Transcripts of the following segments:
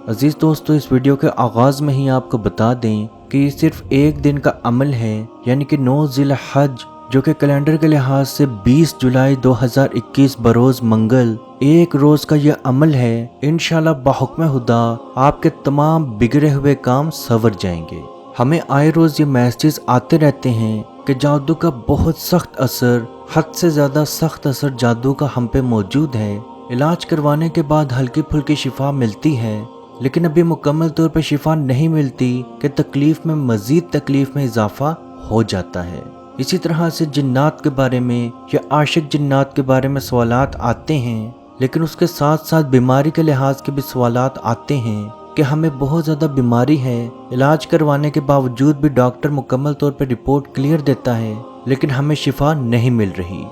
अजीज़ दोस्तों, इस वीडियो के आगाज़ में ही आपको बता दें कि ये सिर्फ एक दिन का अमल है, यानी कि 9 ज़िल-हज, जो कि कैलेंडर के लिहाज से 20 जुलाई 2021 बरोज़ मंगल एक रोज़ का यह अमल है। इंशाल्लाह बाहुक्म खुदा आपके तमाम बिगड़े हुए काम संवर जाएंगे। हमें आए रोज़ ये मैसेज आते रहते हैं कि जादू का बहुत सख्त असर, हद से ज़्यादा सख्त असर जादू का हम पे मौजूद है। इलाज करवाने के बाद हल्की फुल्की शिफा मिलती है, लेकिन अभी मुकम्मल तौर पर शिफा नहीं मिलती कि तकलीफ में मजीद तकलीफ में इजाफा हो जाता है। इसी तरह से जिन्नात के बारे में या आशिक जिन्नात के बारे में सवालात आते हैं, लेकिन उसके साथ साथ बीमारी के लिहाज के भी सवालात आते हैं कि हमें बहुत ज़्यादा बीमारी है, इलाज करवाने के बावजूद भी डॉक्टर मुकम्मल तौर पर रिपोर्ट क्लियर देता है, लेकिन हमें शिफा नहीं मिल रही।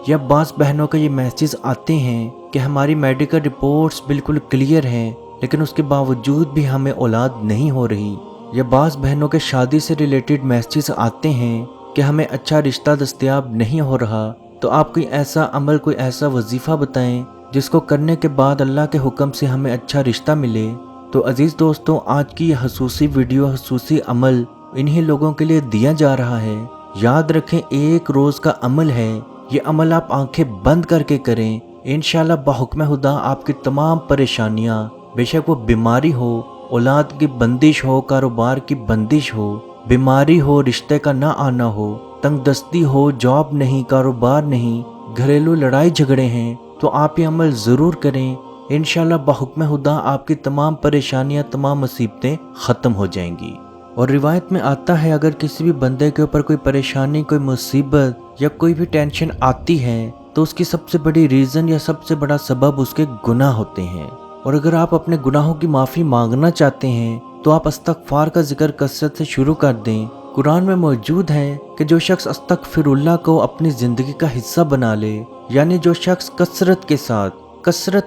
या बाज़ बहनों का ये मैसेज आते हैं कि हमारी मेडिकल रिपोर्ट्स बिल्कुल क्लियर हैं, लेकिन उसके बावजूद भी हमें औलाद नहीं हो रही। या बाज़ बहनों के शादी से रिलेटेड मैसेज आते हैं कि हमें अच्छा रिश्ता दस्तयाब नहीं हो रहा। तो आप कोई ऐसा अमल, कोई ऐसा वजीफ़ा बताएं जिसको करने के बाद अल्लाह के हुक्म से हमें अच्छा रिश्ता मिले। तो अजीज़ दोस्तों, आज की यह खसूसी वीडियो, खसूसी अमल इन्हीं लोगों के लिए दिया जा रहा है। याद रखें, एक रोज़ का अमल है। ये अमल आप आंखें बंद करके करें। इंशाल्लाह बाहुक्म खुदा आपकी तमाम परेशानियाँ, बेशक वो बीमारी हो, औलाद की बंदिश हो, कारोबार की बंदिश हो, बीमारी हो, रिश्ते का ना आना हो, तंगदस्ती हो, जॉब नहीं, कारोबार नहीं, घरेलू लड़ाई झगड़े हैं, तो आप ये अमल ज़रूर करें। इंशाल्लाह बाहुक्म खुदा आपकी तमाम परेशानियां, तमाम मुसीबतें ख़त्म हो जाएंगी। और रिवायत में आता है, अगर किसी भी बंदे के ऊपर कोई परेशानी, कोई मुसीबत या कोई भी टेंशन आती है, तो उसकी सबसे बड़ी रीज़न या सबसे बड़ा सबब उसके गुनाह होते हैं। और अगर आप अपने गुनाहों की माफ़ी मांगना चाहते हैं तो आप अस्तगफार का जिक्र कसरत से शुरू कर दें। कुरान में मौजूद है कि जो शख्स अस्तगफिरुल्लाह को अपनी ज़िंदगी का हिस्सा बना ले, यानी जो शख्स कसरत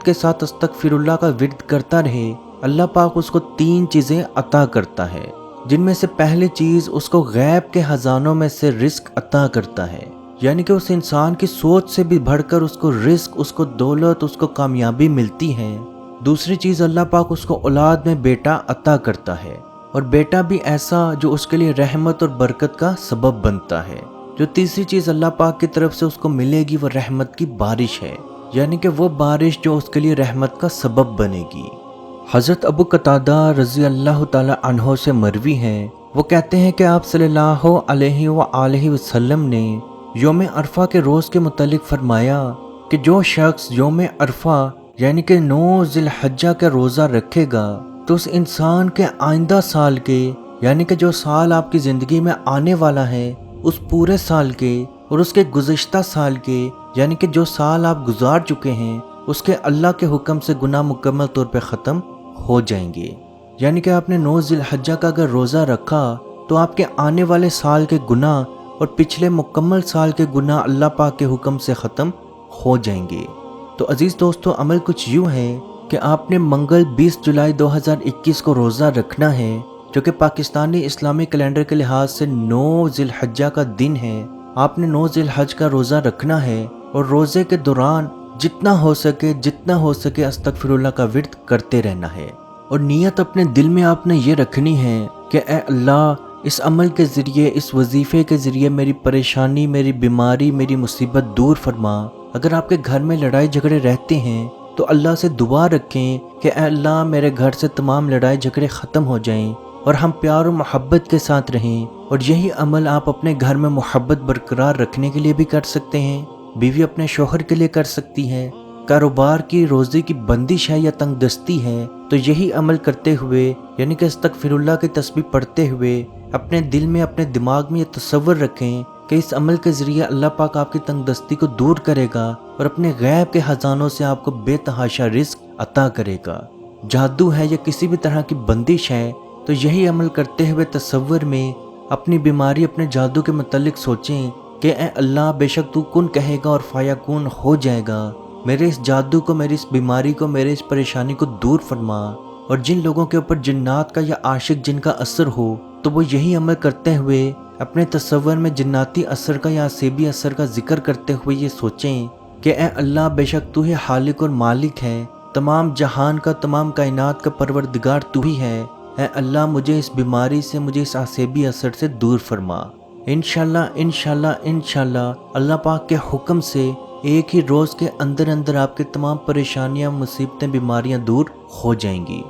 के साथ अस्तगफिरुल्लाह का विर्द करता रहे, अल्लाह पाक उसको 3 चीज़ें अता करता है, जिनमें से पहली चीज़ उसको गैब के खजानों में से रिस्क अता करता है, यानी कि उस इंसान की सोच से भी बढ़कर उसको रिस्क, उसको दौलत, उसको कामयाबी मिलती है। दूसरी चीज़, अल्लाह पाक उसको औलाद में बेटा अता करता है, और बेटा भी ऐसा जो उसके लिए रहमत और बरकत का सबब बनता है। जो तीसरी चीज़ अल्लाह पाक की तरफ से उसको मिलेगी वो रहमत की बारिश है, यानी कि वो बारिश जो उसके लिए रहमत का सबब बनेगी। हज़रत अबू कतादा रज़ी अल्लाह ताला अन्हो से मरवी हैं, वो कहते हैं कि आप सल्लल्लाहु अलैहि वसल्लम ने योम अरफा के रोज़ के मुतालिक फरमाया कि जो शख्स योम अरफा यानी कि 9 ज़िल-हज्जा का रोज़ा रखेगा, तो उस इंसान के आइंदा साल के, यानी कि जो साल आपकी ज़िंदगी में आने वाला है, उस पूरे साल के और उसके गुज़िश्ता साल के, यानी कि जो साल आप गुजार चुके हैं, उसके अल्लाह के हुक्म से गुनाह मुकम्मल तौर पे ख़त्म हो जाएंगे। यानी कि आपने 9 ज़िल-हज्जा का अगर रोज़ा रखा तो आपके आने वाले साल के गुनाह और पिछले मुकम्मल साल के गुनाह अल्लाह पाक के हुक्म से ख़त्म हो जाएंगे। तो अजीज़ दोस्तों, अमल कुछ यूँ है कि आपने मंगल 20 जुलाई 2021 को रोज़ा रखना है, जो कि पाकिस्तानी इस्लामी कैलेंडर के लिहाज से 9 ज़िल-हज्जा का दिन है। आपने 9 ज़िल-हज का रोज़ा रखना है और रोज़े के दौरान जितना हो सके अस्तगफिरुल्लाह का विर्द करते रहना है। और नियत अपने दिल में आपने ये रखनी है कि ए अल्लाह, इस अमल के ज़रिए, इस वजीफ़े के ज़रिए मेरी परेशानी, मेरी बीमारी, मेरी मुसीबत दूर फरमा। अगर आपके घर में लड़ाई झगड़े रहते हैं तो अल्लाह से दुआ रखें कि अल्लाह, मेरे घर से तमाम लड़ाई झगड़े ख़त्म हो जाएं और हम प्यार और मोहब्बत के साथ रहें। और यही अमल आप अपने घर में मोहब्बत बरकरार रखने के लिए भी कर सकते हैं, बीवी अपने शोहर के लिए कर सकती है, कारोबार की रोज़ी की बंदिश है या तंगदस्ती है, तो यही अमल करते हुए, यानी कि अस्तगफिरुल्लाह की तस्बीह पढ़ते हुए अपने दिल में, अपने दिमाग में ये तसव्वुर रखें कि इस अमल के ज़रिए अल्लाह पाक आपकी तंगदस्ती को दूर करेगा और अपने गैब के ख़जानों से आपको बेतहाशा रिस्क अता करेगा। जादू है या किसी भी तरह की बंदिश है, तो यही अमल करते हुए तसव्वुर में अपनी बीमारी, अपने जादू के मुतालिक सोचें कि ए अल्लाह, बेशक तू कुन कहेगा और फायाकुन हो जाएगा। मेरे इस जादू को, मेरी इस बीमारी को, मेरे इस परेशानी को दूर फरमा। और जिन लोगों के ऊपर जिन्नात का या आशिक जिन का असर हो, तो वो यही अमल करते हुए अपने तसव्वुर में जिन्नाती असर का या असीबी असर का जिक्र करते हुए ये सोचें कि ए अल्लाह, बेशक तू ही खालिक और मालिक है, تمام جہان کا، تمام کائنات کا پروردگار تو ہی ہے۔ اے اللہ مجھے اس بیماری سے، مجھے اس عصبی اثر سے دور فرما۔ انشاءاللہ انشاءاللہ انشاءاللہ اللہ پاک کے حکم سے ایک ہی روز کے اندر اندر آپ کے تمام پریشانیاں، مصیبتیں، بیماریاں دور ہو جائیں گی۔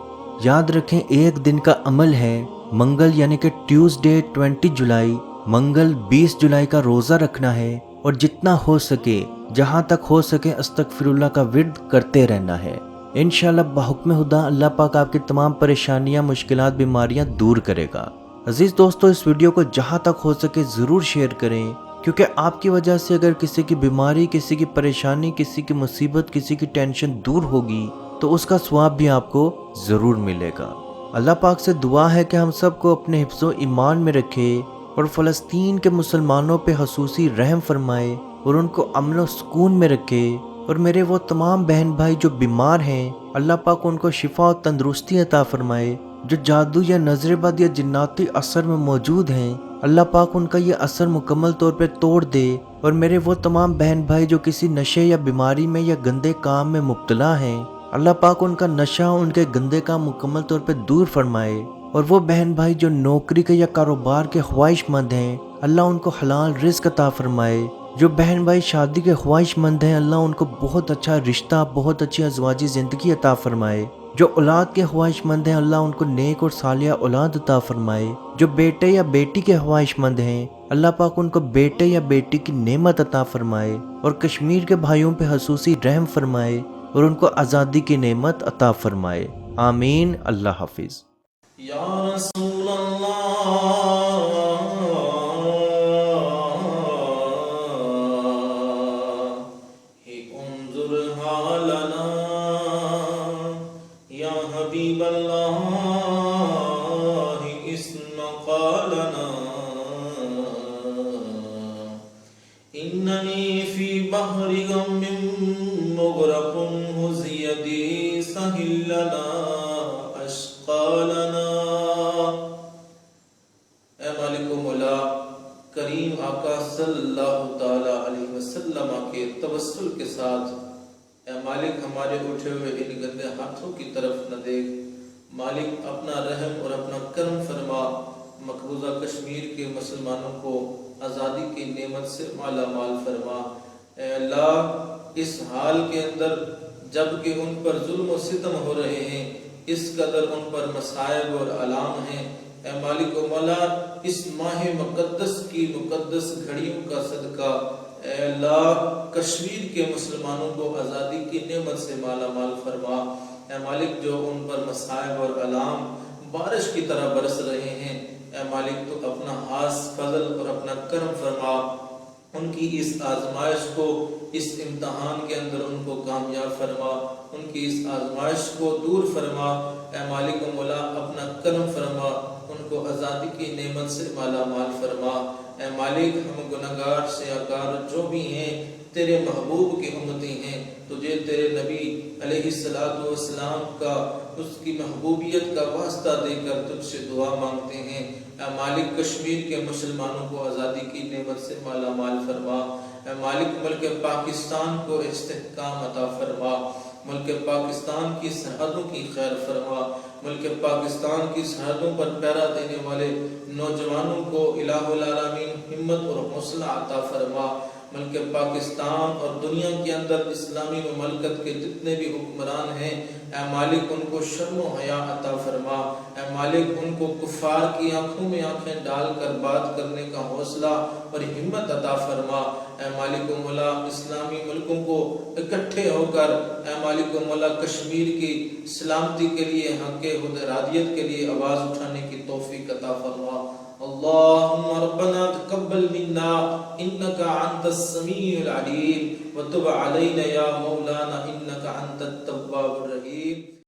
یاد رکھیں ایک دن کا عمل ہے، منگل یعنی کہ ٹیوزڈے 20 جولائی، منگل 20 جولائی کا روزہ رکھنا ہے، اور جتنا ہو سکے، جہاں تک ہو سکے استغفر اللہ کا ورد کرتے رہنا ہے۔ انشاءاللہ بحکم خدا اللہ پاک آپ کی تمام پریشانیاں، مشکلات، بیماریاں دور کرے گا۔ عزیز دوستو، اس ویڈیو کو جہاں تک ہو سکے ضرور شیئر کریں، کیونکہ آپ کی وجہ سے اگر کسی کی بیماری، کسی کی پریشانی، کسی کی مصیبت، کسی کی ٹینشن دور ہوگی تو اس کا ثواب بھی آپ کو ضرور ملے گا۔ اللہ پاک سے دعا ہے کہ ہم سب کو اپنے حفظ و ایمان میں رکھے، اور فلسطین کے مسلمانوں پہ خصوصی رحم فرمائے، اور ان کو امن و سکون میں رکھے، اور میرے وہ تمام بہن بھائی جو بیمار ہیں اللہ پاک ان کو شفا و تندرستی عطا فرمائے، جو جادو یا نظر بد یا جناتی اثر میں موجود ہیں اللہ پاک ان کا یہ اثر مکمل طور پہ توڑ دے، اور میرے وہ تمام بہن بھائی جو کسی نشے یا بیماری میں یا گندے کام میں مبتلا ہیں اللہ پاک ان کا نشہ، ان کے گندے کام مکمل طور پہ دور فرمائے، اور وہ بہن بھائی جو نوکری کے یا کاروبار کے خواہش مند ہیں اللہ ان کو حلال رزق عطا فرمائے، جو بہن بھائی شادی کے خواہش مند ہیں اللہ ان کو بہت اچھا رشتہ، بہت اچھی ازواجی زندگی عطا فرمائے، جو اولاد کے خواہش مند ہیں اللہ ان کو نیک اور صالحہ اولاد عطا فرمائے، جو بیٹے یا بیٹی کے خواہش مند ہیں اللہ پاک ان کو بیٹے یا بیٹی کی نعمت عطا فرمائے، اور کشمیر کے بھائیوں پہ خصوصی رحم فرمائے، اور ان کو آزادی کی نعمت عطا فرمائے۔ آمین۔ اللہ حافظ۔ یا رسول اللہ انظر حالنا، یا حبیب اللہ اسمع قالنا، اننی فی بحر غم مغرق ہز یدی سہل لنا اشقالنا۔ اے مالک و مولا کریم آقا صلی اللہ تعالی علیہ وسلم کے توسل کے ساتھ، اے مالک ہمارے اٹھے ہوئے ان گندے ہاتھوں کی طرف نہ دیکھ، مالک اپنا رحم اور اپنا کرم فرما، مقبوضہ کشمیر کے مسلمانوں کو آزادی کی نعمت سے مالا مال فرما۔ اے اللہ اس حال کے اندر جب کہ ان پر ظلم و ستم ہو رہے ہیں، اس قدر ان پر مصائب اور علام ہیں، اے مالک و مولا اس ماہ مقدس کی مقدس گھڑیوں کا صدقہ اے اللہ کشمیر کے مسلمانوں کو آزادی کی نعمت سے مالا مال فرما۔ اے مالک جو ان پر مصائب اور علام بارش کی طرح برس رہے ہیں، اے مالک تو اپنا خاص فضل اور اپنا کرم فرما، ان کی اس آزمائش کو، اس امتحان کے اندر ان کو کامیاب فرما، ان کی اس آزمائش کو دور فرما، اے مالک و مولا اپنا کرم فرما، ان کو آزادی کی نعمت سے مالا مال فرما۔ اے مالک ہم گناہگار سیاکار جو بھی ہیں تیرے محبوب کی امتی ہیں، تجھے تیرے نبی علیہ السلام کا، اس کی محبوبیت کا واسطہ دے کر تجھ سے دعا مانگتے ہیں۔ اے مالک کشمیر کے مسلمانوں کو آزادی کی نعمت سے مالا مال فرما۔ اے مالک ملک پاکستان کو استحکام عطا فرما، ملک پاکستان کی سرحدوں کی خیر فرما، ملک پاکستان کی سرحدوں پر پہرا دینے والے نوجوانوں کو الہ العالمین ہمت اور حوصلہ عطا فرما، ملک پاکستان اور دنیا کے اندر اسلامی مملکت کے جتنے بھی حکمران ہیں اے مالک ان کو شرم و حیا عطا فرما، اے مالک ان کو کفار کی آنکھوں میں آنکھیں ڈال کر بات کرنے کا حوصلہ اور ہمت عطا فرما۔ اے مالک و مولا اسلامی ملکوں کو اکٹھے ہو کر اے مالک و مولا کشمیر کی سلامتی کے لیے، حق خدرادیت کے لیے آواز اٹھانے کی توفیق عطا فرما۔ اللہم ربنا تقبل منا انکا انت السمیع العلیم وتب علینا یا مولانا انکا انت التواب